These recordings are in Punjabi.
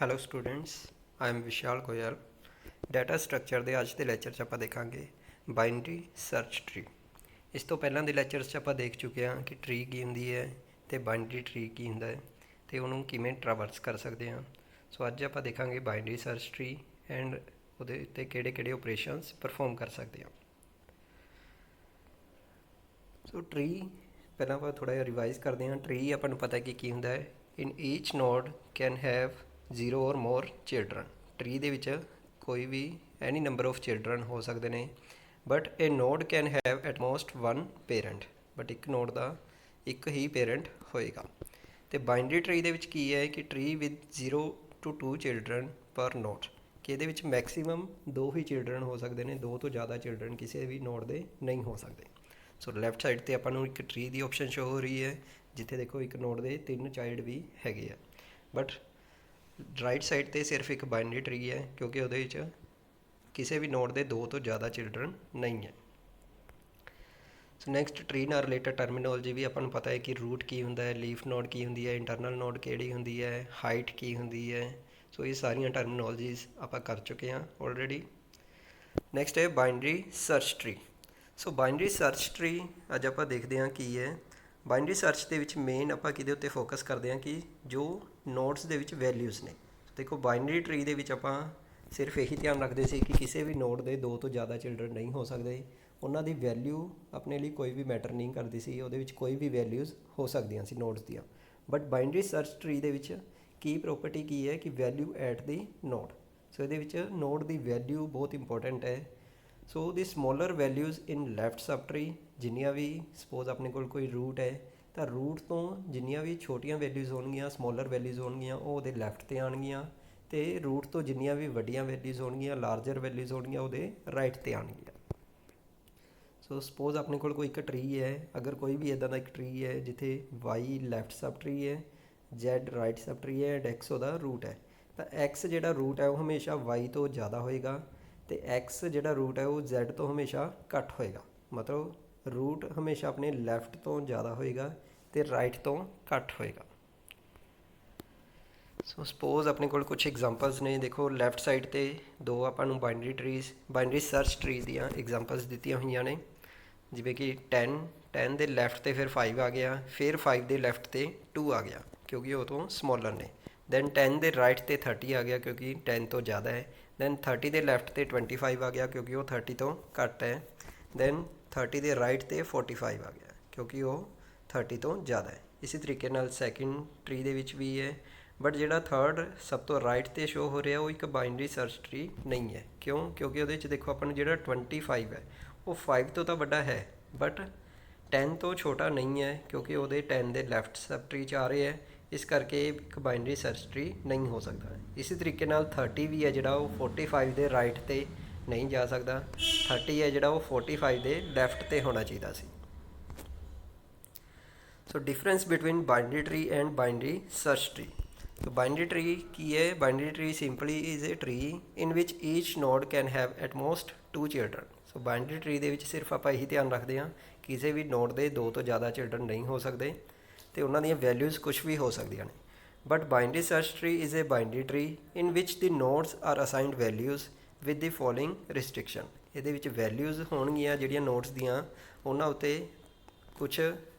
Hello students, I am Vishal Goyal. Data structure ਦੇ ਅੱਜ ਦੇ ਲੈਕਚਰ 'ਚ ਆਪਾਂ ਦੇਖਾਂਗੇ ਬਾਈਨਰੀ ਸਰਚ ਟਰੀ। ਇਸ ਤੋਂ ਪਹਿਲਾਂ ਦੇ ਲੈਕਚਰਸ 'ਚ ਆਪਾਂ ਦੇਖ ਚੁੱਕੇ ਹਾਂ ਕਿ ਟਰੀ ਕੀ ਹੁੰਦੀ ਹੈ ਅਤੇ ਬਾਈਨਰੀ ਟਰੀ ਕੀ ਹੁੰਦਾ ਹੈ ਅਤੇ ਉਹਨੂੰ ਕਿਵੇਂ ਟਰਾਵਰਸ ਕਰ ਸਕਦੇ ਹਾਂ। ਸੋ ਅੱਜ ਆਪਾਂ ਦੇਖਾਂਗੇ ਬਾਈਨਰੀ ਸਰਚ ਟਰੀ ਐਂਡ ਉਹਦੇ ਉੱਤੇ ਕਿਹੜੇ ਓਪਰੇਸ਼ਨਸ ਪਰਫੋਰਮ ਕਰ ਸਕਦੇ ਹਾਂ। ਸੋ ਟਰੀ ਪਹਿਲਾਂ ਆਪਾਂ ਥੋੜ੍ਹਾ ਜਿਹਾ ਰਿਵਾਈਜ਼ ਕਰਦੇ ਹਾਂ। ਟਰੀ ਆਪਾਂ ਨੂੰ ਪਤਾ ਕਿ ਕੀ ਹੁੰਦਾ ਹੈ। ਇਨ ਈਚ ਨੋਡ ਕੈਨ ਹੈਵ 0 ਔਰ ਮੋਰ ਚਿਲਡਰਨ। ਟਰੀ ਦੇ ਵਿੱਚ ਕੋਈ ਵੀ ਐਨੀ ਨੰਬਰ ਆਫ ਚਿਲਡਰਨ ਹੋ ਸਕਦੇ ਨੇ, ਬਟ ਇਹ node can have at most 1 parent. But ਇੱਕ ਨੋਡ ਦਾ ਇੱਕ ਹੀ ਪੇਰੈਂਟ ਹੋਏਗਾ। ਅਤੇ ਬਾਈਨਰੀ ਟਰੀ ਦੇ ਵਿੱਚ ਕੀ ਹੈ ਕਿ ਟਰੀ ਵਿਦ 0 to 2 ਚਿਲਡਰਨ ਪਰ ਨੋਡ, ਕਿ ਇਹਦੇ ਵਿੱਚ ਮੈਕਸੀਮਮ 2 ਹੀ ਚਿਲਡਰਨ ਹੋ ਸਕਦੇ ਨੇ, 2 ਤੋਂ ਜ਼ਿਆਦਾ ਚਿਲਡਰਨ ਕਿਸੇ ਵੀ ਨੋਡ ਦੇ ਨਹੀਂ ਹੋ ਸਕਦੇ। ਸੋ ਲੈਫਟ ਸਾਈਡ 'ਤੇ ਆਪਾਂ ਨੂੰ ਇੱਕ ਟਰੀ ਦੀ ਆਪਸ਼ਨ ਸ਼ੋ ਹੋ ਰਹੀ ਹੈ, ਜਿੱਥੇ ਦੇਖੋ ਇੱਕ ਨੋਡ ਦੇ 3 ਚਾਈਲਡ ਵੀ ਹੈਗੇ ਆ। ਬਟ ਰਾਈਟ ਸਾਈਡ 'ਤੇ ਸਿਰਫ ਇੱਕ ਬਾਈਨਰੀ ਟਰੀ ਹੈ, ਕਿਉਂਕਿ ਉਹਦੇ ਵਿੱਚ ਕਿਸੇ ਵੀ ਨੋਡ ਦੇ 2 ਤੋਂ ਜ਼ਿਆਦਾ ਚਿਲਡਰਨ ਨਹੀਂ ਹੈ। ਸੋ ਨੈਕਸਟ ਟਰੀ ਨਾਲ ਰਿਲੇਟਡ ਟਰਮੀਨੋਲੋਜੀ ਵੀ ਆਪਾਂ ਨੂੰ ਪਤਾ ਹੈ ਕਿ ਰੂਟ ਕੀ ਹੁੰਦਾ ਹੈ, ਲੀਫ ਨੋਡ ਕੀ ਹੁੰਦੀ ਹੈ, ਇੰਟਰਨਲ ਨੋਡ ਕਿਹੜੀ ਹੁੰਦੀ ਹੈ, ਹਾਈਟ ਕੀ ਹੁੰਦੀ ਹੈ। ਸੋ ਇਹ ਸਾਰੀਆਂ ਟਰਮੀਨੋਲੋਜੀਜ਼ ਆਪਾਂ ਕਰ ਚੁੱਕੇ ਹਾਂ ਆਲਰੇਡੀ। ਨੈਕਸਟ ਹੈ ਬਾਈਨਰੀ ਸਰਚ ਟਰੀ। ਸੋ ਬਾਈਨਰੀ ਸਰਚ ਟਰੀ ਅੱਜ ਆਪਾਂ ਦੇਖਦੇ ਹਾਂ ਕੀ ਹੈ। ਬਾਈਨਰੀ ਸਰਚ ਦੇ ਵਿੱਚ ਮੇਨ ਆਪਾਂ ਕਿਹਦੇ ਉੱਤੇ ਫੋਕਸ ਕਰਦੇ ਹਾਂ ਕਿ ਜੋ ਨੋਡਸ ਦੇ ਵਿੱਚ ਵੈਲਿਊਜ਼ ਨੇ। ਦੇਖੋ ਬਾਈਨਰੀ ਟਰੀ ਦੇ ਵਿੱਚ ਆਪਾਂ ਸਿਰਫ ਇਹੀ ਧਿਆਨ ਰੱਖਦੇ ਸੀ ਕਿ ਕਿਸੇ ਵੀ ਨੋਡ ਦੇ 2 ਤੋਂ ਜ਼ਿਆਦਾ ਚਿਲਡਰਨ ਨਹੀਂ ਹੋ ਸਕਦੇ। ਉਹਨਾਂ ਦੀ ਵੈਲਿਊ ਆਪਣੇ ਲਈ ਕੋਈ ਵੀ ਮੈਟਰ ਨਹੀਂ ਕਰਦੀ ਸੀ, ਉਹਦੇ ਵਿੱਚ ਕੋਈ ਵੀ ਵੈਲਿਊਜ਼ ਹੋ ਸਕਦੀਆਂ ਸੀ ਨੋਡਸ ਦੀਆਂ। ਬਟ ਬਾਈਨਰੀ ਸਰਚ ਟਰੀ ਦੇ ਵਿੱਚ ਕੀ ਪ੍ਰੋਪਰਟੀ ਕੀ ਹੈ ਕਿ ਵੈਲਿਊ ਐਟ ਦੀ ਨੋਡ। ਸੋ ਇਹਦੇ ਵਿੱਚ ਨੋਡ ਦੀ ਵੈਲਿਊ ਬਹੁਤ ਇੰਪੋਰਟੈਂਟ ਹੈ। ਸੋ ਦੀ ਸਮੋਲਰ ਵੈਲਿਊਜ਼ ਇਨ ਲੈਫਟ ਸਬ ਟਰੀ, ਜਿੰਨੀਆਂ ਵੀ ਸਪੋਜ਼ ਆਪਣੇ ਕੋਲ ਕੋਈ ਰੂਟ ਹੈ ਤਾਂ ਰੂਟ ਤੋਂ ਜਿੰਨੀਆਂ ਵੀ ਛੋਟੀਆਂ ਵੈਲਿਊਜ਼ ਹੋਣਗੀਆਂ, ਸਮੋਲਰ ਵੈਲਿਊਜ਼ ਹੋਣਗੀਆਂ, ਉਹ ਉਹਦੇ ਲੈਫਟ 'ਤੇ ਆਉਣਗੀਆਂ, ਅਤੇ ਰੂਟ ਤੋਂ ਜਿੰਨੀਆਂ ਵੀ ਵੱਡੀਆਂ ਵੈਲਿਊਜ਼ ਹੋਣਗੀਆਂ, ਲਾਰਜਰ ਵੈਲਿਊਜ਼ ਹੋਣਗੀਆਂ, ਉਹਦੇ ਰਾਈਟ 'ਤੇ ਆਉਣਗੀਆਂ। ਸੋ ਸਪੋਜ਼ ਆਪਣੇ ਕੋਲ ਕੋਈ ਇੱਕ ਟਰੀ ਹੈ, ਅਗਰ ਕੋਈ ਵੀ ਇੱਦਾਂ ਦਾ ਇੱਕ ਟਰੀ ਹੈ ਜਿੱਥੇ ਵਾਈ ਲੈਫਟ ਸਬ ਟਰੀ ਹੈ, ਜ਼ੈਡ ਰਾਈਟ ਸਬ ਟਰੀ ਹੈ ਐਂਡ ਐਕਸ ਉਹਦਾ ਰੂਟ ਹੈ, ਤਾਂ ਐਕਸ ਜਿਹੜਾ ਰੂਟ ਹੈ ਉਹ ਹਮੇਸ਼ਾ ਵਾਈ ਤੋਂ ਜ਼ਿਆਦਾ ਹੋਏਗਾ ਅਤੇ ਐਕਸ ਜਿਹੜਾ ਰੂਟ ਹੈ ਉਹ ਜ਼ੈਡ ਤੋਂ ਹਮੇਸ਼ਾ ਘੱਟ ਹੋਏਗਾ। ਮਤਲਬ ਰੂਟ ਹਮੇਸ਼ਾ ਆਪਣੇ ਲੈਫਟ ਤੋਂ ਜ਼ਿਆਦਾ ਹੋਏਗਾ ਅਤੇ ਰਾਈਟ ਤੋਂ ਘੱਟ ਹੋਏਗਾ। ਸੋ ਸਪੋਜ਼ ਆਪਣੇ ਕੋਲ ਕੁਛ ਐਗਜ਼ਾਮਪਲਸ ਨੇ। ਦੇਖੋ ਲੈਫਟ ਸਾਈਡ 'ਤੇ ਦੋ ਆਪਾਂ ਨੂੰ ਬਾਈਨਰੀ ਸਰਚ ਟਰੀਜ਼ ਦੀਆਂ ਐਗਜ਼ਾਮਪਲਸ ਦਿੱਤੀਆਂ ਹੋਈਆਂ ਨੇ, ਜਿਵੇਂ ਕਿ 10 ਦੇ ਲੈਫਟ 'ਤੇ ਫਿਰ 5 ਆ ਗਿਆ, ਫਿਰ 5 ਦੇ ਲੈਫਟ 'ਤੇ 2 ਆ ਗਿਆ ਕਿਉਂਕਿ ਉਹ ਤੋਂ ਸਮੋਲਰ ਨੇ। ਦੈਨ 10 ਦੇ ਰਾਈਟ 'ਤੇ 30 ਆ ਗਿਆ ਕਿਉਂਕਿ 10 ਤੋਂ ਜ਼ਿਆਦਾ ਹੈ। ਦੈਨ 30 ਦੇ ਲੈਫਟ 'ਤੇ 25 ਆ ਗਿਆ ਕਿਉਂਕਿ ਉਹ 30 ਤੋਂ ਘੱਟ ਹੈ। ਦੈਨ 30 ਦੇ ਰਾਈਟ 'ਤੇ 45 ਆ ਗਿਆ ਕਿਉਂਕਿ ਉਹ 30 ਤੋਂ ਜ਼ਿਆਦਾ ਹੈ। ਇਸੇ ਤਰੀਕੇ ਨਾਲ ਸੈਕਿੰਡ ਟਰੀ ਦੇ ਵਿੱਚ ਵੀ ਹੈ। ਬਟ ਜਿਹੜਾ ਥਰਡ ਸਭ ਤੋਂ ਰਾਈਟ 'ਤੇ ਸ਼ੋ ਹੋ ਰਿਹਾ ਉਹ ਇੱਕ ਬਾਈਨਰੀ ਸਰਚ ਟਰੀ ਨਹੀਂ ਹੈ। ਕਿਉਂ? ਕਿਉਂਕਿ ਉਹਦੇ 'ਚ ਦੇਖੋ ਆਪਾਂ ਨੂੰ ਜਿਹੜਾ 25 ਹੈ ਉਹ 5 ਤੋਂ ਤਾਂ ਵੱਡਾ ਹੈ ਬਟ 10 ਤੋਂ ਛੋਟਾ ਨਹੀਂ ਹੈ, ਕਿਉਂਕਿ ਉਹਦੇ 10 ਦੇ ਲੈਫਟ ਸਬ ਟਰੀ 'ਚ ਆ ਰਹੇ ਹੈ। ਇਸ ਕਰਕੇ ਇੱਕ ਬਾਈਨਰੀ ਸਰਚ ਟਰੀ ਨਹੀਂ ਹੋ ਸਕਦਾ। ਇਸੇ ਤਰੀਕੇ ਨਾਲ 30 ਵੀ ਹੈ ਜਿਹੜਾ ਉਹ 45 ਦੇ ਰਾਈਟ 'ਤੇ ਨਹੀਂ ਜਾ ਸਕਦਾ। 30 ਹੈ ਜਿਹੜਾ ਉਹ 45 ਦੇ ਲੈਫਟ 'ਤੇ ਹੋਣਾ ਚਾਹੀਦਾ ਸੀ। So difference between binary tree and binary search tree. तो बाइनरी ट्री की है? Binary tree simply is a tree in which each node can have at most 2 children. So binary tree ਦੇ ਵਿੱਚ ਸਿਰਫ ਆਪਾਂ ਇਹੀ ਧਿਆਨ ਰੱਖਦੇ ਹਾਂ ਕਿਸੇ ਵੀ ਨੋਡ ਦੇ 2 ਤੋਂ ਜ਼ਿਆਦਾ ਚਿਲਡਰਨ ਨਹੀਂ ਹੋ ਸਕਦੇ ਅਤੇ ਉਹਨਾਂ ਦੀਆਂ ਵੈਲਿਊਜ਼ ਕੁਛ ਵੀ ਹੋ ਸਕਦੀਆਂ ਨੇ। But binary search tree is a binary tree in which the nodes are assigned values with the following restriction. ਇਹਦੇ ਵਿੱਚ ਵੈਲਿਊਜ਼ ਹੋਣਗੀਆਂ ਜਿਹੜੀਆਂ ਨੋਡਸ ਦੀਆਂ, ਉਹਨਾਂ ਉੱਤੇ ਕੁਛ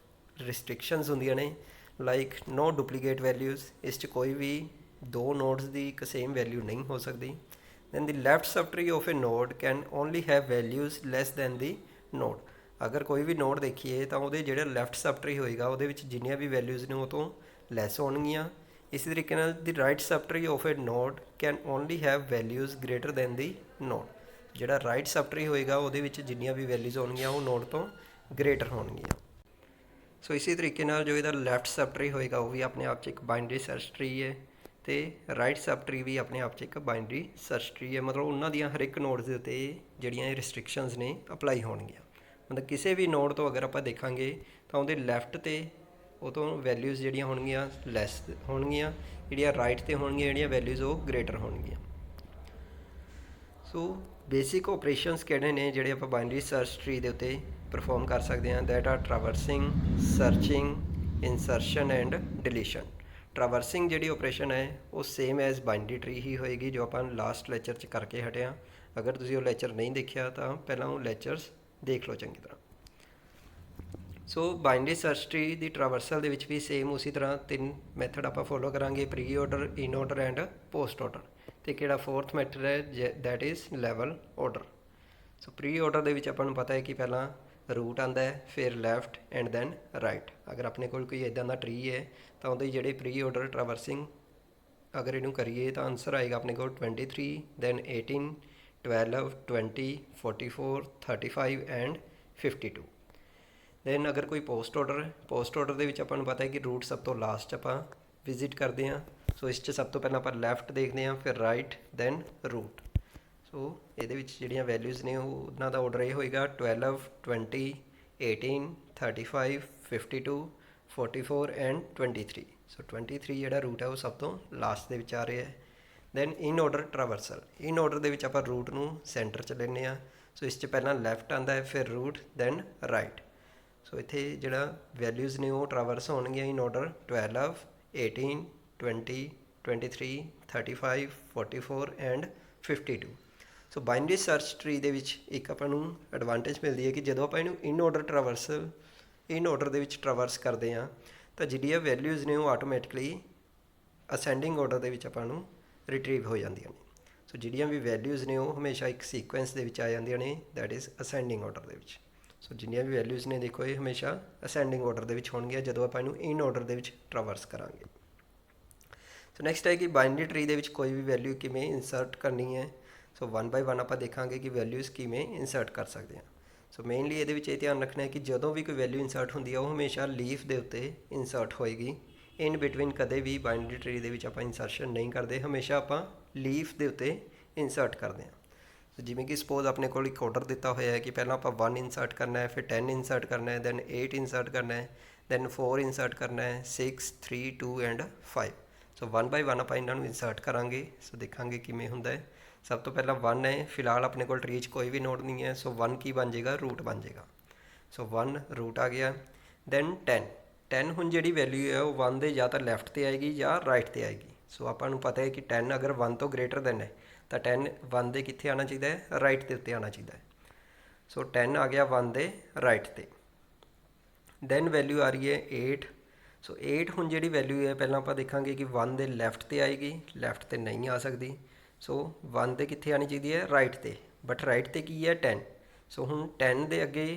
ਰਿਸਟ੍ਰਿਕਸ਼ਨਸ ਹੁੰਦੀਆਂ ਨੇ, ਲਾਈਕ ਨੋ ਡੁਪਲੀਕੇਟ ਵੈਲਿਊਜ਼। ਇਸ 'ਚ ਕੋਈ ਵੀ 2 ਨੋਡਸ ਦੀ ਇੱਕ ਸੇਮ ਵੈਲਿਊ ਨਹੀਂ ਹੋ ਸਕਦੀ। Then the left sub tree of A node can only have values less than the node. ਅਗਰ ਕੋਈ ਵੀ ਨੋਡ ਦੇਖੀਏ ਤਾਂ ਉਹਦੇ ਜਿਹੜਾ ਲੈਫਟ ਸਬ ਟਰੀ ਹੋਏਗਾ ਉਹਦੇ ਵਿੱਚ ਜਿੰਨੀਆਂ ਵੀ ਵੈਲਿਊਜ਼ ਨੇ ਉਹ ਤੋਂ ਲੈਸ ਹੋਣਗੀਆਂ। ਇਸੇ ਤਰੀਕੇ ਨਾਲ ਦੀ right sub tree of A node can only have values greater then the node. ਜਿਹੜਾ ਰਾਈਟ ਸਬ ਟਰੀ ਹੋਏਗਾ ਉਹਦੇ ਵਿੱਚ ਜਿੰਨੀਆਂ ਵੀ ਵੈਲਿਊਜ਼ ਹੋਣਗੀਆਂ ਉਹ ਨੋਡ ਤੋਂ ਗ੍ਰੇਟਰ ਹੋਣਗੀਆਂ। ਸੋ ਇਸੇ ਤਰੀਕੇ ਨਾਲ ਜੋ ਇਹਦਾ ਲੈਫਟ ਸਬ ਟਰੀ ਹੋਏਗਾ ਉਹ ਵੀ ਆਪਣੇ ਆਪ 'ਚ ਇੱਕ ਬਾਈਨਰੀ ਸਰਚ ਟਰੀ ਹੈ ਅਤੇ ਰਾਈਟ ਸਬ ਟਰੀ ਵੀ ਆਪਣੇ ਆਪ 'ਚ ਇੱਕ ਬਾਈਨਰੀ ਸਰਚ ਟਰੀ ਹੈ। ਮਤਲਬ ਉਹਨਾਂ ਦੀਆਂ ਹਰ ਇੱਕ ਨੋਡ ਦੇ ਉੱਤੇ ਜਿਹੜੀਆਂ ਇਹ ਰਿਸਟ੍ਰਿਕਸ਼ਨਸ ਨੇ ਅਪਲਾਈ ਹੋਣਗੀਆਂ। ਮਤਲਬ ਕਿਸੇ ਵੀ ਨੋਡ ਤੋਂ ਅਗਰ ਆਪਾਂ ਦੇਖਾਂਗੇ ਤਾਂ ਉਹਦੇ ਲੈਫਟ 'ਤੇ ਉਹ ਤੋਂ ਵੈਲਿਊਜ਼ ਜਿਹੜੀਆਂ ਹੋਣਗੀਆਂ ਲੈਸ ਹੋਣਗੀਆਂ, ਜਿਹੜੀਆਂ ਰਾਈਟ 'ਤੇ ਹੋਣਗੀਆਂ ਜਿਹੜੀਆਂ ਵੈਲਿਊਜ਼ ਉਹ ਗ੍ਰੇਟਰ ਹੋਣਗੀਆਂ। ਸੋ ਬੇਸਿਕ ਓਪਰੇਸ਼ਨਸ ਕਿਹੜੇ ਨੇ ਜਿਹੜੇ ਆਪਾਂ ਬਾਈਨਰੀ ਸਰਚ ਟਰੀ ਦੇ ਉੱਤੇ ਪਰਫੋਰਮ ਕਰ ਸਕਦੇ ਹਾਂ? That are traversing, searching, insertion and deletion. Traversing ਜਿਹੜੀ ਆਪਰੇਸ਼ਨ ਹੈ ਉਹ ਸੇਮ ਐਜ਼ ਬਾਈਨਰੀ ਟਰੀ ਹੀ ਹੋਏਗੀ ਜੋ ਆਪਾਂ ਲਾਸਟ ਲੈਕਚਰ 'ਚ ਕਰਕੇ ਹਟੇ ਹਾਂ। ਅਗਰ ਤੁਸੀਂ ਉਹ ਲੈਕਚਰ ਨਹੀਂ ਦੇਖਿਆ ਤਾਂ ਪਹਿਲਾਂ ਉਹ ਲੈਕਚਰਸ ਦੇਖ ਲਓ ਚੰਗੀ ਤਰ੍ਹਾਂ। ਸੋ ਬਾਈਨਰੀ ਸਰਚ ਟਰੀ ਦੀ ਟਰਾਵਰਸਲ ਦੇ ਵਿੱਚ ਵੀ ਸੇਮ ਉਸੇ ਤਰ੍ਹਾਂ 3 ਮੈਥਡ ਆਪਾਂ ਫੋਲੋ ਕਰਾਂਗੇ, pre order, in order and post order. ਅਤੇ ਕਿਹੜਾ ਫੋਰਥ ਮੈਥਡ ਹੈ that is level order. So pre order ਦੇ ਵਿੱਚ ਆਪਾਂ ਨੂੰ ਪਤਾ ਹੈ ਕਿ ਪਹਿਲਾਂ ਰੂਟ ਆਉਂਦਾ ਹੈ, ਫਿਰ ਲੈਫਟ ਐਂਡ ਦੈਨ ਰਾਈਟ। ਅਗਰ ਆਪਣੇ ਕੋਲ ਕੋਈ ਇੱਦਾਂ ਦਾ ਟਰੀ ਹੈ ਤਾਂ ਉਹਦੇ ਜਿਹੜੇ ਪ੍ਰੀ ਆਰਡਰ ਟਰਾਵਰਸਿੰਗ ਅਗਰ ਇਹਨੂੰ ਕਰੀਏ ਤਾਂ ਆਨਸਰ ਆਏਗਾ ਆਪਣੇ ਕੋਲ 23, ਦੈਨ 18, 12, 20, 44, 35 ਐਂਡ 52। ਦੈਨ ਅਗਰ ਕੋਈ ਪੋਸਟ ਆਰਡਰ ਦੇ ਵਿੱਚ ਆਪਾਂ ਨੂੰ ਪਤਾ ਹੈ ਕਿ ਰੂਟ ਸਭ ਤੋਂ ਲਾਸਟ ਆਪਾਂ ਵਿਜ਼ਿਟ ਕਰਦੇ ਹਾਂ। ਸੋ ਇਸ 'ਚ ਸਭ ਤੋਂ ਪਹਿਲਾਂ ਆਪਾਂ ਲੈਫਟ ਦੇਖਦੇ ਹਾਂ, ਫਿਰ ਰਾਈਟ, ਦੈਨ ਰੂਟ। ਸੋ ਇਹਦੇ ਵਿੱਚ ਜਿਹੜੀਆਂ ਵੈਲਿਊਜ਼ ਨੇ ਉਹਨਾਂ ਦਾ ਆਰਡਰ ਇਹ ਹੋਏਗਾ 12, 20, 18, 35, 52, 44 ਐਂਡ 23। ਸੋ 23 ਜਿਹੜਾ ਰੂਟ ਹੈ ਉਹ ਸਭ ਤੋਂ ਲਾਸਟ ਦੇ ਵਿੱਚ ਆ ਰਿਹਾ ਹੈ। Then in order traversal, in order ਦੇ ਵਿੱਚ ਆਪਾਂ ਰੂਟ ਨੂੰ ਸੈਂਟਰ 'ਚ ਲੈਂਦੇ ਹਾਂ। ਸੋ ਇਸ 'ਚ ਪਹਿਲਾਂ ਲੈਫਟ ਆਉਂਦਾ ਹੈ, ਫਿਰ ਰੂਟ, ਦੈਨ ਰਾਈਟ। ਸੋ ਇੱਥੇ ਜਿਹੜਾ ਵੈਲਿਊਜ਼ ਨੇ ਉਹ ਟਰਾਵਰਸ ਹੋਣਗੀਆਂ ਇਨ order 12, 18, 20, 23, 35, 44 and 52। So binary search tree ਦੇ ਵਿੱਚ ਇੱਕ ਆਪਾਂ ਨੂੰ ਐਡਵਾਂਟੇਜ ਮਿਲਦੀ ਹੈ ਕਿ ਜਦੋਂ ਆਪਾਂ ਇਹਨੂੰ ਇਨ ਆਰਡਰ ਦੇ ਵਿੱਚ ਟਰਾਵਰਸ ਕਰਦੇ ਹਾਂ ਤਾਂ ਜਿਹੜੀਆਂ ਵੈਲਿਊਜ਼ ਨੇ ਉਹ ਆਟੋਮੈਟਿਕਲੀ ਅਸੈਂਡਿੰਗ ਆਰਡਰ ਦੇ ਵਿੱਚ ਆਪਾਂ ਨੂੰ ਰਿਟਰੀਵ ਹੋ ਜਾਂਦੀਆਂ ਨੇ। ਸੋ ਜਿਹੜੀਆਂ ਵੀ ਵੈਲਿਊਜ਼ ਨੇ ਉਹ ਹਮੇਸ਼ਾ ਇੱਕ ਸੀਕੁਐਂਸ ਦੇ ਵਿੱਚ ਆ ਜਾਂਦੀਆਂ ਨੇ, ਦੈਟ ਇਜ਼ ਅਸੈਂਡਿੰਗ ਆਰਡਰ ਦੇ ਵਿੱਚ। ਸੋ ਜਿੰਨੀਆਂ ਵੀ ਵੈਲਿਊਜ਼ ਨੇ ਦੇਖੋ ਇਹ ਹਮੇਸ਼ਾ ਅਸੈਂਡਿੰਗ ਆਰਡਰ ਦੇ ਵਿੱਚ ਹੋਣਗੀਆਂ ਜਦੋਂ ਆਪਾਂ ਇਹਨੂੰ ਇਨ ਆਰਡਰ ਦੇ ਵਿੱਚ ਟਰਾਵਰਸ ਕਰਾਂਗੇ। ਸੋ ਨੈਕਸਟ ਹੈ ਕਿ ਬਾਈਨਰੀ ਟਰੀ ਦੇ ਵਿੱਚ ਕੋਈ ਵੀ ਵੈਲਿਊ ਕਿਵੇਂ ਇਨਸਰਟ ਕਰਨੀ ਹੈ। ਸੋ 1 ਬਾਈ 1 ਆਪਾਂ ਦੇਖਾਂਗੇ ਕਿ ਵੈਲਿਊਜ਼ ਕਿਵੇਂ ਇਨਸਰਟ ਕਰ ਸਕਦੇ ਹਾਂ। ਸੋ ਮੇਨਲੀ ਇਹਦੇ ਵਿੱਚ ਇਹ ਧਿਆਨ ਰੱਖਣਾ ਹੈ ਕਿ ਜਦੋਂ ਵੀ ਕੋਈ ਵੈਲਿਊ ਇਨਸਰਟ ਹੁੰਦੀ ਹੈ ਉਹ ਹਮੇਸ਼ਾ ਲੀਫ ਦੇ ਉੱਤੇ ਇਨਸਰਟ ਹੋਏਗੀ। ਇਨ ਬਿਟਵੀਨ ਕਦੇ ਵੀ ਬਾਈਨਰੀ ਟਰੀ ਦੇ ਵਿੱਚ ਆਪਾਂ ਇਨਸਰਸ਼ਨ ਨਹੀਂ ਕਰਦੇ, ਹਮੇਸ਼ਾ ਆਪਾਂ ਲੀਫ ਦੇ ਉੱਤੇ ਇਨਸਰਟ ਕਰਦੇ ਹਾਂ। ਸੋ ਜਿਵੇਂ ਕਿ ਸਪੋਜ਼ ਆਪਣੇ ਕੋਲ ਇੱਕ ਆਰਡਰ ਦਿੱਤਾ ਹੋਇਆ ਹੈ ਕਿ ਪਹਿਲਾਂ ਆਪਾਂ 1 ਇਨਸਰਟ ਕਰਨਾ ਹੈ, ਫਿਰ 10 ਇਨਸਰਟ ਕਰਨਾ ਹੈ, ਦੈਨ 8 ਇਨਸਰਟ ਕਰਨਾ ਹੈ, ਦੈਨ 4 ਇਨਸਰਟ ਕਰਨਾ ਹੈ, 6, 3, 2 ਐਂਡ 5। ਸੋ 1 ਬਾਈ 1 ਆਪਾਂ ਇਹਨਾਂ ਨੂੰ ਇਨਸਰਟ ਕਰਾਂਗੇ। ਸੋ ਦੇਖਾਂਗੇ ਕਿਵੇਂ ਹੁੰਦਾ ਹੈ। ਸਭ ਤੋਂ ਪਹਿਲਾਂ 1 ਹੈ, ਫਿਲਹਾਲ ਆਪਣੇ ਕੋਲ ਟਰੀ 'ਚ ਕੋਈ ਵੀ ਨੋਡ ਨਹੀਂ ਹੈ। ਸੋ 1 ਕੀ ਬਣ ਜਾਏਗਾ, ਰੂਟ ਬਣ ਜਾਏਗਾ। ਸੋ 1 ਰੂਟ ਆ ਗਿਆ। ਦੈਨ 10 ਹੁਣ ਜਿਹੜੀ ਵੈਲਿਊ ਹੈ ਉਹ 1 ਦੇ ਜਾਂ ਤਾਂ ਲੈਫਟ 'ਤੇ ਆਏਗੀ ਜਾਂ ਰਾਈਟ 'ਤੇ ਆਏਗੀ। ਸੋ ਆਪਾਂ ਨੂੰ ਪਤਾ ਹੈ ਕਿ 10 ਅਗਰ 1 ਤੋਂ ਗ੍ਰੇਟਰ ਦੈਨ ਹੈ ਤਾਂ 10 1 ਦੇ ਕਿੱਥੇ ਆਉਣਾ ਚਾਹੀਦਾ ਹੈ, ਰਾਈਟ ਦੇ ਉੱਤੇ ਆਉਣਾ ਚਾਹੀਦਾ ਹੈ। ਸੋ 10 ਆ ਗਿਆ 1 ਦੇ ਰਾਈਟ 'ਤੇ। ਦੈਨ ਵੈਲਿਊ ਆ ਰਹੀ ਹੈ 8। ਸੋ 8 ਹੁਣ ਜਿਹੜੀ ਵੈਲਿਊ ਹੈ ਪਹਿਲਾਂ ਆਪਾਂ ਦੇਖਾਂਗੇ ਕਿ 1 ਦੇ ਲੈਫਟ 'ਤੇ ਆਏਗੀ, ਲੈਫਟ 'ਤੇ ਨਹੀਂ ਆ ਸਕਦੀ। ਸੋ 1 ਦੇ ਕਿੱਥੇ ਆਉਣੀ ਚਾਹੀਦੀ ਹੈ, ਰਾਈਟ 'ਤੇ, ਬਟ ਰਾਈਟ 'ਤੇ ਕੀ ਹੈ 10। ਸੋ ਹੁਣ 10 ਦੇ ਅੱਗੇ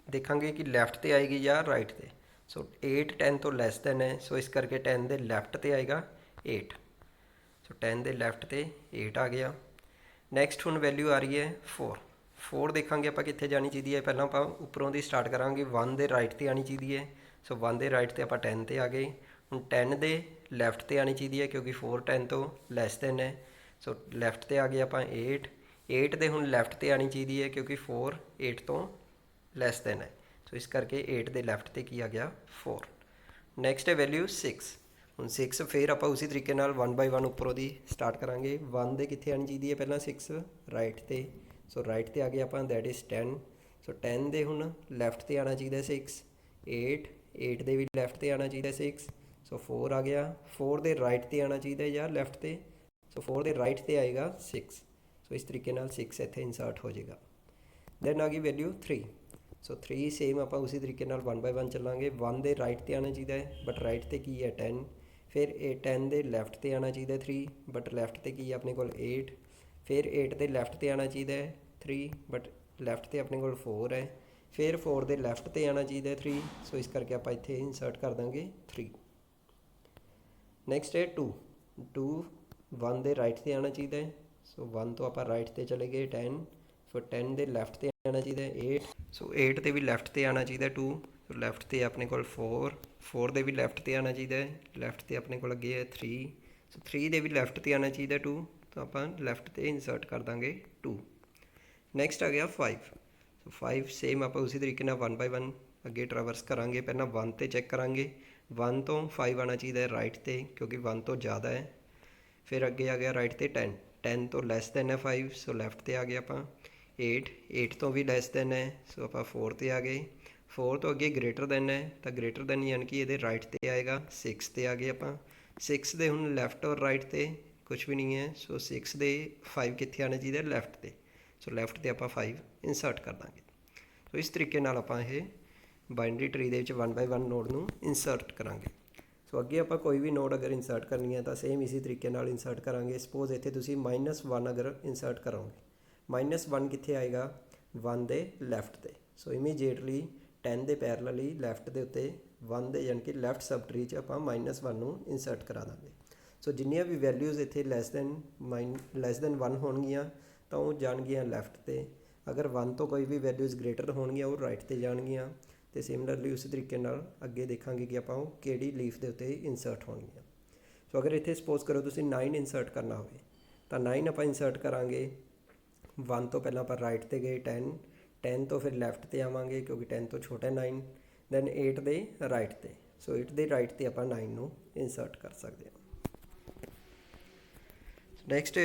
ਦੇਖਾਂਗੇ ਕਿ ਲੈਫਟ 'ਤੇ ਆਏਗੀ ਜਾਂ ਰਾਈਟ 'ਤੇ। ਸੋ 8 10 ਤੋਂ ਲੈਸ ਦੈਨ ਹੈ, ਸੋ ਇਸ ਕਰਕੇ 10 ਦੇ ਲੈਫਟ 'ਤੇ ਆਏਗਾ 8। ਸੋ 10 ਦੇ ਲੈਫਟ 'ਤੇ 8 ਆ ਗਿਆ। ਨੈਕਸਟ ਹੁਣ ਵੈਲਿਊ ਆ ਰਹੀ ਹੈ 4 ਦੇਖਾਂਗੇ ਆਪਾਂ ਕਿੱਥੇ ਜਾਣੀ ਚਾਹੀਦੀ ਹੈ। ਪਹਿਲਾਂ ਆਪਾਂ ਉੱਪਰੋਂ ਦੀ ਸਟਾਰਟ ਕਰਾਂਗੇ, 1 ਦੇ ਰਾਈਟ 'ਤੇ ਆਉਣੀ ਚਾਹੀਦੀ ਹੈ। ਸੋ 1 ਦੇ ਰਾਈਟ 'ਤੇ ਆਪਾਂ 10 'ਤੇ ਆ ਗਏ। ਹੁਣ 10 ਦੇ ਲੈਫਟ 'ਤੇ ਆਉਣੀ ਚਾਹੀਦੀ ਹੈ ਕਿਉਂਕਿ 4 10 ਤੋਂ ਲੈਸ ਦੈਨ ਹੈ। ਸੋ ਲੈਫਟ 'ਤੇ ਆ ਗਏ ਆਪਾਂ 8 ਦੇ ਹੁਣ ਲੈਫਟ 'ਤੇ ਆਉਣੀ ਚਾਹੀਦੀ ਹੈ ਕਿਉਂਕਿ 4 8 ਤੋਂ ਲੈਸ ਦੈਨ ਹੈ। ਸੋ ਇਸ ਕਰਕੇ 8 ਦੇ ਲੈਫਟ 'ਤੇ ਕੀ ਆ ਗਿਆ, 4। ਨੈਕਸਟ ਹੈ ਵੈਲਿਊ 6। ਹੁਣ 6 ਫਿਰ ਆਪਾਂ ਉਸੇ ਤਰੀਕੇ ਨਾਲ 1 ਬਾਈ 1 ਉੱਪਰੋਂ ਦੀ ਸਟਾਰਟ ਕਰਾਂਗੇ। 1 ਦੇ ਕਿੱਥੇ ਆਉਣੀ ਚਾਹੀਦੀ ਹੈ ਪਹਿਲਾਂ 6 ਰਾਈਟ 'ਤੇ। ਸੋ ਰਾਈਟ 'ਤੇ ਆ ਗਏ ਆਪਾਂ, ਦੈਟ ਇਜ਼ 10। ਸੋ 10 ਦੇ ਹੁਣ ਲੈਫਟ 'ਤੇ ਆਉਣਾ ਚਾਹੀਦਾ 6 8 ਦੇ ਵੀ ਲੈਫਟ 'ਤੇ ਆਉਣਾ ਚਾਹੀਦਾ 6। ਸੋ 4 ਆ ਗਿਆ। 4 ਦੇ ਰਾਈਟ 'ਤੇ ਆਉਣਾ ਚਾਹੀਦਾ ਜਾਂ ਲੈਫਟ 'ਤੇ। ਸੋ 4 ਦੇ ਰਾਈਟ 'ਤੇ ਆਏਗਾ 6। ਸੋ ਇਸ ਤਰੀਕੇ ਨਾਲ 6 ਇੱਥੇ ਇਨਸਰਟ ਹੋ ਜਾਏਗਾ। ਦੈਨ ਆ ਗਈ ਵੈਲਿਊ 3। ਸੋ 3 ਸੇਮ ਆਪਾਂ ਉਸੇ ਤਰੀਕੇ ਨਾਲ 1 ਬਾਈ 1 ਚੱਲਾਂਗੇ। 1 ਦੇ ਰਾਈਟ 'ਤੇ ਆਉਣਾ ਚਾਹੀਦਾ ਹੈ ਬਟ ਰਾਈਟ 'ਤੇ ਕੀ ਹੈ 10। ਫਿਰ ਇਹ 10 ਦੇ ਲੈਫਟ 'ਤੇ ਆਉਣਾ ਚਾਹੀਦਾ 3 ਬਟ ਲੈਫਟ 'ਤੇ ਕੀ ਹੈ ਆਪਣੇ ਕੋਲ 8। ਫਿਰ 8 ਦੇ ਲੈਫਟ 'ਤੇ ਆਉਣਾ ਚਾਹੀਦਾ ਹੈ 3 ਬਟ ਲੈਫਟ 'ਤੇ ਆਪਣੇ ਕੋਲ 4 ਹੈ। ਫਿਰ 4 ਦੇ ਲੈਫਟ 'ਤੇ ਆਉਣਾ ਚਾਹੀਦਾ 3। ਸੋ ਇਸ ਕਰਕੇ ਆਪਾਂ ਇੱਥੇ ਇਨਸਰਟ ਕਰ ਦਾਂਗੇ 3। ਨੈਕਸਟ ਹੈ 2 1 ਦੇ ਰਾਈਟ 'ਤੇ ਆਉਣਾ ਚਾਹੀਦਾ ਹੈ। ਸੋ 1 ਤੋਂ ਆਪਾਂ ਰਾਈਟ 'ਤੇ ਚਲੇ ਗਏ 10। ਫਿਰ 10 ਦੇ ਲੈਫਟ 'ਤੇ ਆਉਣਾ ਚਾਹੀਦਾ 8। ਸੋ 8 ਦੇ ਵੀ ਲੈਫਟ 'ਤੇ ਆਉਣਾ ਚਾਹੀਦਾ 2। ਸੋ ਲੈਫਟ 'ਤੇ ਆਪਣੇ ਕੋਲ 4 ਦੇ ਵੀ ਲੈਫਟ 'ਤੇ ਆਉਣਾ ਚਾਹੀਦਾ ਹੈ। ਲੈਫਟ 'ਤੇ ਆਪਣੇ ਕੋਲ ਅੱਗੇ ਹੈ 3। ਸੋ 3 ਦੇ ਵੀ ਲੈਫਟ 'ਤੇ ਆਉਣਾ ਚਾਹੀਦਾ 2। ਤਾਂ ਆਪਾਂ ਲੈਫਟ 'ਤੇ ਇਨਸਰਟ ਕਰ ਦਾਂਗੇ 2। ਨੈਕਸਟ ਆ ਗਿਆ 5। ਸੋ 5 ਸੇਮ ਆਪਾਂ ਉਸੇ ਤਰੀਕੇ ਨਾਲ 1 ਬਾਈ 1 ਅੱਗੇ ਟਰੈਵਰਸ ਕਰਾਂਗੇ। ਪਹਿਲਾਂ 1 'ਤੇ ਚੈੱਕ ਕਰਾਂਗੇ। 1 ਤੋਂ 5 ਆਉਣਾ ਚਾਹੀਦਾ ਹੈ ਰਾਈਟ 'ਤੇ ਕਿਉਂਕਿ 1 ਤੋਂ ਜ਼ਿਆਦਾ ਹੈ। ਫਿਰ ਅੱਗੇ ਆ ਗਿਆ ਰਾਈਟ 'ਤੇ 10 ਤੋਂ ਲੈਸ ਦੈਨ ਹੈ 5। ਸੋ ਲੈਫਟ 'ਤੇ ਆ ਗਏ ਆਪਾਂ 8 ਤੋਂ ਵੀ ਲੈਸ ਦੈਨ ਹੈ। ਸੋ ਆਪਾਂ 4 'ਤੇ ਆ ਗਏ। 4 ਤੋਂ ਅੱਗੇ ਗ੍ਰੇਟਰ ਦੈਨ ਹੈ ਤਾਂ ਗ੍ਰੇਟਰ ਦੈਨ ਯਾਨੀ ਕਿ ਇਹਦੇ ਰਾਈਟ 'ਤੇ ਆਏਗਾ 6 'ਤੇ ਆ ਗਏ ਆਪਾਂ। 6 ਦੇ ਹੁਣ ਲੈਫਟ ਔਰ ਰਾਈਟ ਤੇ ਕੁਝ ਵੀ ਨਹੀਂ ਹੈ, ਸੋ 6 ਦੇ 5 ਕਿੱਥੇ ਆਉਣਾ ਚਾਹੀਦਾ ਲੈਫਟ ਤੇ, ਸੋ ਲੈਫਟ ਤੇ ਆਪਾਂ 5 ਇਨਸਰਟ ਕਰ ਦਾਂਗੇ। ਸੋ ਇਸ ਤਰੀਕੇ ਨਾਲ ਆਪਾਂ ਇਹ ਬਾਈਨਰੀ ਟਰੀ ਦੇ ਵਿੱਚ 1 ਬਾਈ 1 ਨੋਡ ਨੂੰ ਇਨਸਰਟ ਕਰਾਂਗੇ। ਸੋ ਅੱਗੇ ਆਪਾਂ ਕੋਈ ਵੀ ਨੋਡ ਅਗਰ ਇਨਸਰਟ ਕਰਨੀ ਹੈ ਤਾਂ ਸੇਮ ਇਸੇ ਤਰੀਕੇ ਨਾਲ ਇਨਸਰਟ ਕਰਾਂਗੇ। ਸਪੋਜ਼ ਇੱਥੇ ਤੁਸੀਂ -1 ਅਗਰ ਇਨਸਰਟ ਕਰੋਗੇ, -1 ਕਿੱਥੇ ਆਏਗਾ 1 ਦੇ ਲੈਫਟ ਤੇ, ਸੋ ਇਮੀਡੀਏਟਲੀ 10 ਦੇ ਪੈਰਲਲੀ ਲੈਫਟ ਦੇ ਉੱਤੇ 1 ਦੇ ਯਾਨੀ ਕਿ ਲੈਫਟ ਸਬ ਟਰੀ 'ਚ ਆਪਾਂ -1 ਨੂੰ ਇਨਸਰਟ ਕਰਾ ਦਾਂਗੇ। ਸੋ ਜਿੰਨੀਆਂ ਵੀ ਵੈਲਿਊਜ਼ ਇੱਥੇ ਲੈਸ ਦੈਨ 1 ਹੋਣਗੀਆਂ ਤਾਂ ਉਹ ਜਾਣਗੀਆਂ ਲੈਫਟ ਤੇ, ਅਗਰ 1 ਤੋਂ ਕੋਈ ਵੀ ਵੈਲਿਊਜ਼ ਗ੍ਰੇਟਰ ਹੋਣਗੀਆਂ ਉਹ ਰਾਈਟ ਤੇ ਜਾਣਗੀਆਂ। ਅਤੇ ਸਿਮਿਲਰਲੀ ਉਸੇ ਤਰੀਕੇ ਨਾਲ ਅੱਗੇ ਦੇਖਾਂਗੇ ਕਿ ਆਪਾਂ ਉਹ ਕਿਹੜੀ ਲੀਫ ਦੇ ਉੱਤੇ ਇਨਸਰਟ ਹੋਣਗੀਆਂ। ਸੋ ਅਗਰ ਇੱਥੇ ਸਪੋਜ਼ ਕਰੋ ਤੁਸੀਂ 9 ਇਨਸਰਟ ਕਰਨਾ ਹੋਵੇ ਤਾਂ 9 ਆਪਾਂ ਇਨਸਰਟ ਕਰਾਂਗੇ। 1 ਤੋਂ ਪਹਿਲਾਂ ਆਪਾਂ ਰਾਈਟ ਤੇ ਗਏ 10 ਤੋਂ ਫਿਰ ਲੈਫਟ ਤੇ ਆਵਾਂਗੇ ਕਿਉਂਕਿ 10 ਤੋਂ ਛੋਟਾ 9, ਦੈਨ 8 ਦੇ ਰਾਈਟ ਤੇ, ਸੋ 8 ਦੇ ਰਾਈਟ ਤੇ ਆਪਾਂ 9 ਨੂੰ ਇਨਸਰਟ ਕਰ ਸਕਦੇ ਹਾਂ। Next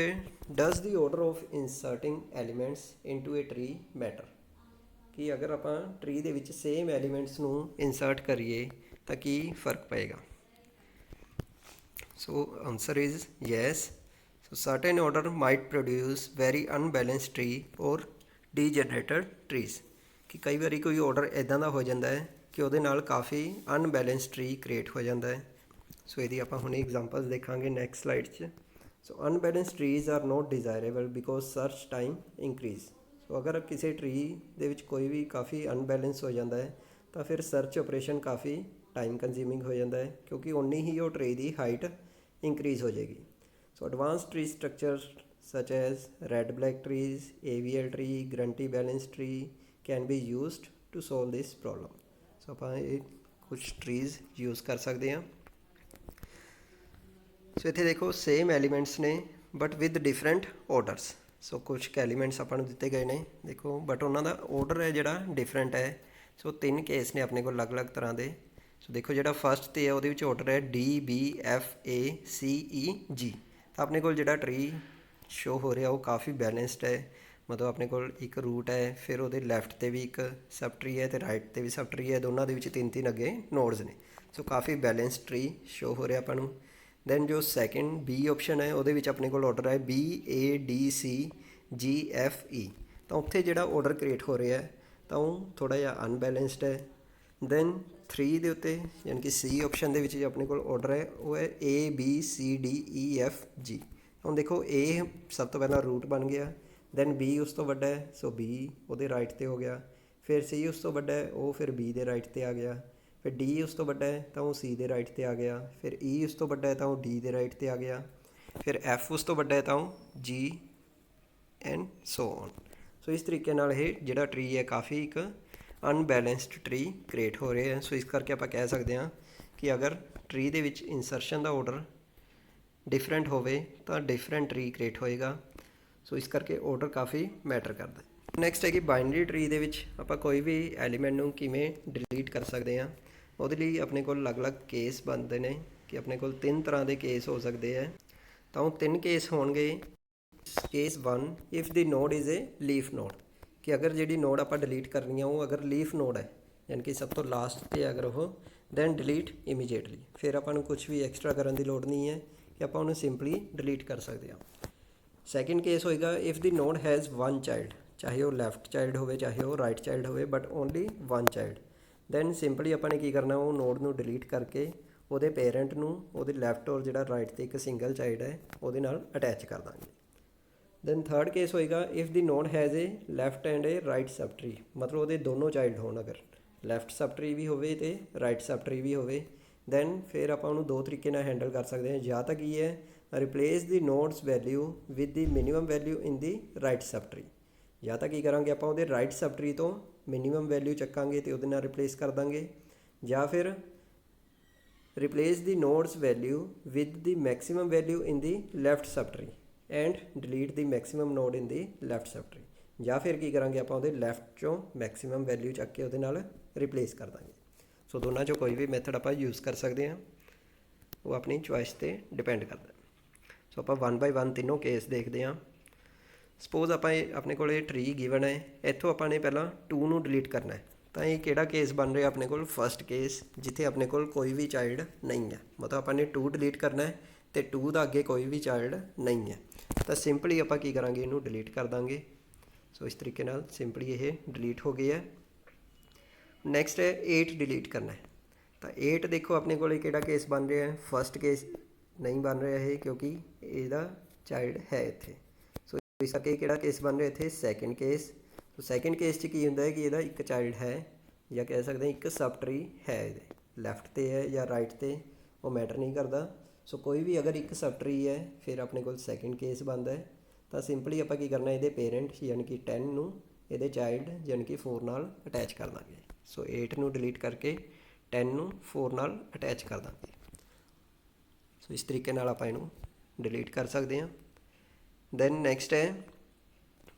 does the order of inserting elements into a tree matter, ਕਿ ਅਗਰ ਆਪਾਂ ਟਰੀ ਦੇ ਵਿੱਚ ਸੇਮ ਐਲੀਮੈਂਟਸ ਨੂੰ ਇਨਸਰਟ ਕਰੀਏ ਤਾਂ ਕੀ ਫਰਕ ਪਏਗਾ। So answer is yes. So certain order might produce very unbalanced tree or degenerated trees, ਕਿ ਕਈ ਵਾਰੀ ਕੋਈ ਆਰਡਰ ਇੱਦਾਂ ਦਾ ਹੋ ਜਾਂਦਾ ਹੈ ਕਿ ਉਹਦੇ ਨਾਲ ਕਾਫੀ ਅਨਬੈਲੈਂਸਡ ਟਰੀ ਕ੍ਰੀਏਟ ਹੋ ਜਾਂਦਾ ਹੈ। ਸੋ ਇਹਦੀ ਆਪਾਂ ਹੁਣ ਐਗਜ਼ਾਮਪਲਸ ਦੇਖਾਂਗੇ ਨੈਕਸਟ ਸਲਾਈਡ 'ਚ। So unbalanced trees are not desirable because search time increase. So ਅਗਰ ਕਿਸੇ ਟਰੀ ਦੇ ਵਿੱਚ ਕੋਈ ਵੀ ਕਾਫੀ ਅਨਬੈਲੈਂਸ ਹੋ ਜਾਂਦਾ ਹੈ ਤਾਂ ਫਿਰ ਸਰਚ ਆਪਰੇਸ਼ਨ ਕਾਫੀ ਟਾਈਮ ਕੰਜ਼ਿਊਮਿੰਗ ਹੋ ਜਾਂਦਾ ਹੈ ਕਿਉਂਕਿ ਉਨੀ ਹੀ ਉਹ ਟਰੀ ਦੀ ਹਾਈਟ ਇੰਕਰੀਜ਼ ਹੋ ਜਾਏਗੀ। So advance tree structure such as red black trees, AVL tree, grunty balance tree can be used to solve this problem. So ਆਪਾਂ ਇਹ ਕੁਝ ਟਰੀਜ਼ ਯੂਜ਼ ਕਰ ਸਕਦੇ ਹਾਂ। ਸੋ ਇੱਥੇ ਦੇਖੋ ਸੇਮ ਐਲੀਮੈਂਟਸ ਨੇ ਬਟ ਵਿਦ ਡਿਫਰੈਂਟ ਆਰਡਰਸ। ਸੋ ਕੁਝ ਐਲੀਮੈਂਟਸ ਆਪਾਂ ਨੂੰ ਦਿੱਤੇ ਗਏ ਨੇ ਦੇਖੋ, ਬਟ ਉਹਨਾਂ ਦਾ ਆਰਡਰ ਹੈ ਜਿਹੜਾ ਡਿਫਰੈਂਟ ਹੈ। ਸੋ 3 ਕੇਸ ਨੇ ਆਪਣੇ ਕੋਲ ਅਲੱਗ-ਅਲੱਗ ਤਰ੍ਹਾਂ ਦੇ। ਸੋ ਦੇਖੋ ਜਿਹੜਾ ਫਸਟ 'ਤੇ ਹੈ ਉਹਦੇ ਵਿੱਚ ਆਰਡਰ ਹੈ DBFACEG, ਤਾਂ ਆਪਣੇ ਕੋਲ ਜਿਹੜਾ ਟਰੀ ਸ਼ੋ ਹੋ ਰਿਹਾ ਉਹ ਕਾਫੀ ਬੈਲੈਂਸਡ ਹੈ। ਮਤਲਬ ਆਪਣੇ ਕੋਲ ਇੱਕ ਰੂਟ ਹੈ, ਫਿਰ ਉਹਦੇ ਲੈਫਟ 'ਤੇ ਵੀ ਇੱਕ ਸਬ ਟਰੀ ਹੈ ਅਤੇ ਰਾਈਟ 'ਤੇ ਵੀ ਸਬ ਟਰੀ ਹੈ, ਦੋਨਾਂ ਦੇ ਵਿੱਚ 3-3 ਅੱਗੇ ਨੋਡਸ ਨੇ। ਸੋ ਕਾਫੀ ਬੈਲੈਂਸਡ ਟਰੀ ਸ਼ੋ ਹੋ ਰਿਹਾ ਆਪਾਂ ਨੂੰ। ਦੈਨ ਜੋ ਸੈਕਿੰਡ ਬੀ ਆਪਸ਼ਨ ਹੈ ਉਹਦੇ ਵਿੱਚ ਆਪਣੇ ਕੋਲ ਆਰਡਰ ਹੈ BADCGFE, ਤਾਂ ਉੱਥੇ ਜਿਹੜਾ ਆਰਡਰ ਕ੍ਰੀਏਟ ਹੋ ਰਿਹਾ ਤਾਂ ਉਹ ਥੋੜ੍ਹਾ ਜਿਹਾ ਅਨਬੈਲੈਂਸਡ ਹੈ। ਦੈਨ 3 ਦੇ ਉੱਤੇ ਯਾਨੀ ਕਿ ਸੀ ਆਪਸ਼ਨ ਦੇ ਵਿੱਚ ਜੋ ਆਪਣੇ ਕੋਲ ਆਰਡਰ ਹੈ ਉਹ ਹੈ ABCDEFG। ਹੁਣ ਦੇਖੋ A ਸਭ ਤੋਂ ਪਹਿਲਾਂ ਰੂਟ ਬਣ ਗਿਆ, ਦੈਨ B ਉਸ ਤੋਂ ਵੱਡਾ ਹੈ ਸੋ B ਉਹਦੇ ਰਾਈਟ 'ਤੇ ਹੋ ਗਿਆ, ਫਿਰ C ਉਸ ਤੋਂ ਵੱਡਾ ਹੈ ਉਹ ਫਿਰ B ਦੇ ਰਾਈਟ 'ਤੇ ਆ ਗਿਆ, ਫਿਰ D ਉਸ ਤੋਂ ਵੱਡਾ ਹੈ ਤਾਂ ਉਹ C ਦੇ ਰਾਈਟ 'ਤੇ ਆ ਗਿਆ, ਫਿਰ E ਉਸ ਤੋਂ ਵੱਡਾ ਹੈ ਤਾਂ ਉਹ D ਦੇ ਰਾਈਟ 'ਤੇ ਆ ਗਿਆ, ਫਿਰ F ਉਸ ਤੋਂ ਵੱਡਾ ਹੈ ਤਾਂ ਉਹ G ਐਂਡ ਸੋ ਔਨ। ਸੋ ਇਸ ਤਰੀਕੇ ਨਾਲ ਇਹ ਜਿਹੜਾ ਟਰੀ ਹੈ ਕਾਫੀ ਇੱਕ ਅਨਬੈਲੈਂਸਡ ਟਰੀ ਕ੍ਰੀਏਟ ਹੋ ਰਿਹਾ ਹੈ। ਸੋ ਇਸ ਕਰਕੇ ਆਪਾਂ ਕਹਿ ਸਕਦੇ ਹਾਂ ਕਿ ਅਗਰ ਟਰੀ ਦੇ ਵਿੱਚ ਇਨਸਰਸ਼ਨ ਦਾ ਆਰਡਰ ਡਿਫਰੈਂਟ ਹੋਵੇ ਤਾਂ ਡਿਫਰੈਂਟ ਟਰੀ ਕ੍ਰੀਏਟ ਹੋਏਗਾ। ਸੋ ਇਸ ਕਰਕੇ ਆਰਡਰ ਕਾਫੀ ਮੈਟਰ ਕਰਦਾ। ਨੈਕਸਟ ਹੈ ਕਿ ਬਾਈਨਰੀ ਟਰੀ ਦੇ ਵਿੱਚ ਆਪਾਂ ਕੋਈ ਵੀ ਐਲੀਮੈਂਟ ਨੂੰ ਕਿਵੇਂ ਡਿਲੀਟ ਕਰ ਸਕਦੇ ਹਾਂ। ਉਹਦੇ ਲਈ ਆਪਣੇ ਕੋਲ ਅਲੱਗ-ਅਲੱਗ ਕੇਸ ਬਣਦੇ ਨੇ ਕਿ ਆਪਣੇ ਕੋਲ 3 ਤਰ੍ਹਾਂ ਦੇ ਕੇਸ ਹੋ ਸਕਦੇ ਹੈ। ਤਾਂ ਉਹ 3 ਕੇਸ ਹੋਣਗੇ। Case 1 if the node is a leaf node, ਕਿ ਅਗਰ ਜਿਹੜੀ ਨੋਡ ਆਪਾਂ ਡਿਲੀਟ ਕਰਨੀ ਆ ਉਹ ਅਗਰ ਲੀਫ ਨੋਡ ਹੈ ਯਾਨੀ ਕਿ ਸਭ ਤੋਂ ਲਾਸਟ 'ਤੇ ਅਗਰ ਉਹ, ਦੈਨ ਡਿਲੀਟ ਇਮੀਡੀਏਟਲੀ। ਫਿਰ ਆਪਾਂ ਨੂੰ ਕੁਛ ਵੀ ਐਕਸਟਰਾ ਕਰਨ ਦੀ ਲੋੜ ਨਹੀਂ ਹੈ ਕਿ ਆਪਾਂ ਉਹਨੂੰ ਸਿੰਪਲੀ ਡਿਲੀਟ ਕਰ ਸਕਦੇ ਹਾਂ। ਸੈਕਿੰਡ ਕੇਸ ਹੋਏਗਾ if the node has 1 child, ਚਾਹੇ ਉਹ ਲੈਫਟ ਚਾਈਲਡ ਹੋਵੇ ਚਾਹੇ ਉਹ ਰਾਈਟ ਚਾਈਲਡ ਹੋਵੇ but only 1 child, then simply ਆਪਾਂ ਨੇ ਕੀ ਕਰਨਾ ਉਹ ਨੋਡ ਨੂੰ ਡਿਲੀਟ ਕਰਕੇ ਉਹਦੇ ਪੇਰੈਂਟ ਨੂੰ ਉਹਦੇ ਲੈਫਟ ਔਰ ਜਿਹੜਾ ਰਾਈਟ 'ਤੇ ਇੱਕ ਸਿੰਗਲ ਚਾਈਲਡ ਹੈ ਉਹਦੇ ਨਾਲ ਅਟੈਚ ਕਰ ਦਾਂਗੇ। ਦੈਨ ਥਰਡ ਕੇਸ ਹੋਏਗਾ if the node has A left end A right sub tree, ਮਤਲਬ ਉਹਦੇ ਦੋਨੋਂ ਚਾਈਲਡ ਹੋਣ, ਅਗਰ ਲੈਫਟ ਸਬ ਟਰੀ ਵੀ ਹੋਵੇ ਅਤੇ ਰਾਈਟ ਸਬ ਟਰੀ ਵੀ ਹੋਵੇ, ਦੈਨ ਫਿਰ ਆਪਾਂ ਉਹਨੂੰ 2 ਤਰੀਕੇ ਨਾਲ ਹੈਂਡਲ ਕਰ ਸਕਦੇ ਹਾਂ। ਜਾਂ ਤਾਂ ਕੀ ਹੈ replace the node's value with the minimum value in the right subtree, ਜਾਂ ਤਾਂ ਕੀ ਕਰਾਂਗੇ ਆਪਾਂ ਉਹਦੇ ਰਾਈਟ ਸਬ ਟਰੀ ਤੋਂ ਮਿਨੀਮਮ ਵੈਲਿਊ ਚੱਕਾਂਗੇ ਅਤੇ ਉਹਦੇ ਨਾਲ ਰਿਪਲੇਸ ਕਰ ਦਾਂਗੇ, ਜਾਂ ਫਿਰ replace the node's value with the maximum value in the left subtree and delete the maximum node in the left subtree, ਜਾਂ ਫਿਰ ਕੀ ਕਰਾਂਗੇ ਆਪਾਂ ਉਹਦੇ ਲੈਫਟ 'ਚੋਂ ਮੈਕਸੀਮਮ ਵੈਲਿਊ ਚੱਕ ਕੇ ਉਹਦੇ ਨਾਲ ਰਿਪਲੇਸ ਕਰ ਦਾਂਗੇ। ਸੋ ਦੋਨਾਂ 'ਚੋਂ ਕੋਈ ਵੀ ਮੈਥਡ ਆਪਾਂ ਯੂਜ਼ ਕਰ ਸਕਦੇ ਹਾਂ, ਉਹ ਆਪਣੀ ਚੋਇਸ 'ਤੇ ਡਿਪੈਂਡ ਕਰਦਾ। ਸੋ ਆਪਾਂ 1 ਬਾਈ 1 ਤਿੰਨੋਂ ਕੇਸ ਦੇਖਦੇ ਹਾਂ। ਸਪੋਜ਼ ਆਪਾਂ ਆਪਣੇ ਕੋਲ ਇਹ ਟਰੀ ਗਿਵਨ ਹੈ, ਇੱਥੋਂ ਆਪਾਂ ਨੇ ਪਹਿਲਾਂ 2 ਨੂੰ ਡਿਲੀਟ ਕਰਨਾ ਹੈ ਤਾਂ ਇਹ ਕਿਹੜਾ ਕੇਸ ਬਣ ਰਿਹਾ ਆਪਣੇ ਕੋਲ? ਫਸਟ ਕੇਸ, ਜਿੱਥੇ ਆਪਣੇ ਕੋਲ ਕੋਈ ਵੀ ਚਾਈਲਡ ਨਹੀਂ ਹੈ, ਮਤਲਬ ਆਪਾਂ ਨੇ 2 ਡਿਲੀਟ ਕਰਨਾ ਹੈ ਅਤੇ 2 ਦਾ ਅੱਗੇ ਕੋਈ ਵੀ ਚਾਈਲਡ ਨਹੀਂ ਹੈ। ਤਾਂ ਸਿੰਪਲੀ ਆਪਾਂ ਕੀ ਕਰਾਂਗੇ, ਇਹਨੂੰ ਡਿਲੀਟ ਕਰ ਦਾਂਗੇ। ਸੋ ਇਸ ਤਰੀਕੇ ਨਾਲ ਸਿੰਪਲੀ ਇਹ ਡਿਲੀਟ ਹੋ ਗਈ ਹੈ। ਨੈਕਸਟ ਹੈ 8 ਡਿਲੀਟ ਕਰਨਾ ਹੈ। ਤਾਂ 8 ਦੇਖੋ ਆਪਣੇ ਕੋਲ ਕਿਹੜਾ ਕੇਸ ਬਣ ਰਿਹਾ ਹੈ? ਫਸਟ ਕੇਸ ਨਹੀਂ ਬਣ ਰਿਹਾ ਇਹ, ਕਿਉਂਕਿ ਇਹਦਾ ਚਾਈਲਡ ਹੈ ਇੱਥੇ। ਸੋ ਇਸ ਕਰਕੇ ਕਿਹੜਾ ਕੇਸ ਬਣ ਰਿਹਾ ਇੱਥੇ? Second case. So second case 'ਚ ਕੀ ਹੁੰਦਾ ਹੈ ਕਿ ਇਹਦਾ ਇੱਕ ਚਾਈਲਡ ਹੈ, ਜਾਂ ਕਹਿ ਸਕਦੇ ਹਾਂ ਇੱਕ ਸਬ ਟਰੀ ਹੈ। ਇਹਦੇ ਲੈਫਟ 'ਤੇ ਹੈ ਜਾਂ ਰਾਈਟ 'ਤੇ, ਉਹ ਮੈਟਰ ਨਹੀਂ ਕਰਦਾ। ਸੋ ਕੋਈ ਵੀ ਅਗਰ ਇੱਕ ਸਬ ਟਰੀ ਹੈ ਫਿਰ ਆਪਣੇ ਕੋਲ ਸੈਕਿੰਡ ਕੇਸ ਬਣਦਾ ਹੈ। ਤਾਂ ਸਿੰਪਲੀ ਆਪਾਂ ਕੀ ਕਰਨਾ, ਇਹਦੇ ਪੇਰੈਂਟ ਯਾਨੀ ਕਿ 10 ਨੂੰ ਇਹਦੇ ਚਾਈਲਡ ਯਾਨੀ ਕਿ 4 ਨਾਲ ਅਟੈਚ ਕਰ ਦਾਂਗੇ। ਸੋ 8 ਨੂੰ ਡਿਲੀਟ ਕਰਕੇ 10 ਨੂੰ 4 ਨਾਲ ਅਟੈਚ ਕਰ ਦਾਂਗੇ। ਸੋ ਇਸ ਤਰੀਕੇ ਨਾਲ ਆਪਾਂ ਇਹਨੂੰ ਡਿਲੀਟ ਕਰ ਸਕਦੇ ਹਾਂ। ਦੈਨ ਨੈਕਸਟ ਹੈ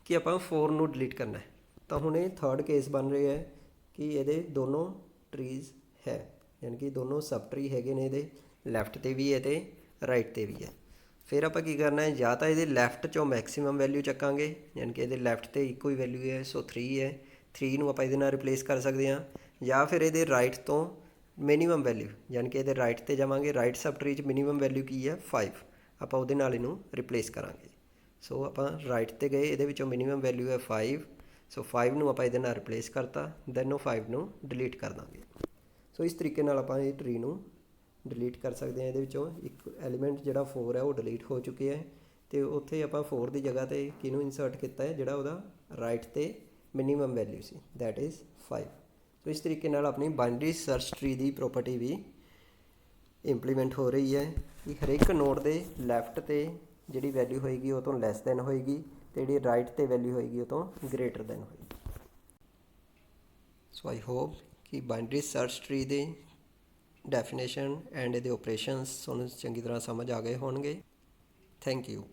ਕਿ ਆਪਾਂ 4 ਨੂੰ ਡਿਲੀਟ ਕਰਨਾ ਹੈ। ਤਾਂ ਹੁਣ ਇਹ ਥਰਡ ਕੇਸ ਬਣ ਰਿਹਾ ਹੈ ਕਿ ਇਹਦੇ ਦੋਨੋਂ ਟਰੀਜ਼ ਹੈ, ਯਾਨੀ ਕਿ ਦੋਨੋਂ ਸਬ ਟਰੀ ਹੈਗੇ ਨੇ, ਇਹਦੇ ਲੈਫਟ 'ਤੇ ਵੀ ਹੈ ਅਤੇ ਰਾਈਟ 'ਤੇ ਵੀ ਹੈ। ਫਿਰ ਆਪਾਂ ਕੀ ਕਰਨਾ ਹੈ, ਜਾਂ ਤਾਂ ਇਹਦੇ ਲੈਫਟ 'ਚੋਂ ਮੈਕਸੀਮਮ ਵੈਲਿਊ ਚੱਕਾਂਗੇ, ਯਾਨੀ ਕਿ ਇਹਦੇ ਲੈਫਟ 'ਤੇ ਇੱਕੋ ਹੀ ਵੈਲਿਊ ਹੈ, ਸੋ 3 ਹੈ। 3 ਨੂੰ ਆਪਾਂ ਇਹਦੇ ਨਾਲ ਰਿਪਲੇਸ ਕਰ ਸਕਦੇ ਹਾਂ, ਜਾਂ ਫਿਰ ਇਹਦੇ ਰਾਈਟ ਤੋਂ ਮਿਨੀਮਮ ਵੈਲਿਊ, ਯਾਨੀ ਕਿ ਇਹਦੇ ਰਾਈਟ 'ਤੇ ਜਾਵਾਂਗੇ। ਰਾਈਟ ਸਬ ਟਰੀ 'ਚ ਮਿਨੀਮਮ ਵੈਲਿਊ ਕੀ ਹੈ? 5। ਆਪਾਂ ਉਹਦੇ ਨਾਲ ਇਹਨੂੰ ਰਿਪਲੇਸ ਕਰਾਂਗੇ। ਸੋ ਆਪਾਂ ਰਾਈਟ 'ਤੇ ਗਏ, ਇਹਦੇ ਵਿੱਚੋਂ ਮਿਨੀਮਮ ਵੈਲਿਊ ਹੈ 5। ਸੋ 5 ਨੂੰ ਆਪਾਂ ਇਹਦੇ ਨਾਲ ਰਿਪਲੇਸ ਕਰਤਾ, ਦੈਨ ਉਹ 5 ਨੂੰ ਡਿਲੀਟ ਕਰ ਦਾਂਗੇ। ਸੋ ਇਸ ਤਰੀਕੇ ਨਾਲ ਆਪਾਂ ਇਹ ਟਰੀ ਨੂੰ ਡਿਲੀਟ ਕਰ ਸਕਦੇ ਹਾਂ। ਇਹਦੇ ਵਿੱਚੋਂ ਇੱਕ ਐਲੀਮੈਂਟ ਜਿਹੜਾ 4 ਹੈ ਉਹ ਡਿਲੀਟ ਹੋ ਚੁੱਕਿਆ ਹੈ, ਅਤੇ ਉੱਥੇ ਆਪਾਂ 4 ਦੀ ਜਗ੍ਹਾ 'ਤੇ ਕਿਹਨੂੰ ਇਨਸਰਟ ਕੀਤਾ ਹੈ, ਜਿਹੜਾ ਉਹਦਾ ਰਾਈਟ 'ਤੇ minimum value C, that is 5। ਸੋ ਇਸ ਤਰੀਕੇ ਨਾਲ ਆਪਣੀ ਬਾਈਨਰੀ ਸਰਚ ਟਰੀ ਦੀ ਪ੍ਰੋਪਰਟੀ ਵੀ ਇੰਪਲੀਮੈਂਟ ਹੋ ਰਹੀ ਹੈ ਕਿ ਹਰੇਕ ਨੋਡ ਦੇ ਲੈਫਟ 'ਤੇ ਜਿਹੜੀ ਵੈਲਿਊ ਹੋਏਗੀ ਉਹ ਤੋਂ ਲੈਸ ਦੈਨ ਹੋਏਗੀ, ਅਤੇ ਜਿਹੜੀ ਰਾਈਟ 'ਤੇ ਵੈਲਿਊ ਹੋਏਗੀ ਉਹ ਤੋਂ ਗ੍ਰੇਟਰ ਦੈਨ ਹੋਏਗੀ। ਸੋ ਆਈ ਹੋਪ ਕਿ ਬਾਈਨਰੀ ਸਰਚ ਟਰੀ ਦੇ ਡੈਫੀਨੇਸ਼ਨ ਐਂਡ ਇਹਦੇ ਓਪਰੇਸ਼ਨਸ ਤੁਹਾਨੂੰ ਚੰਗੀ ਤਰ੍ਹਾਂ ਸਮਝ ਆ ਗਏ ਹੋਣਗੇ। Thank you.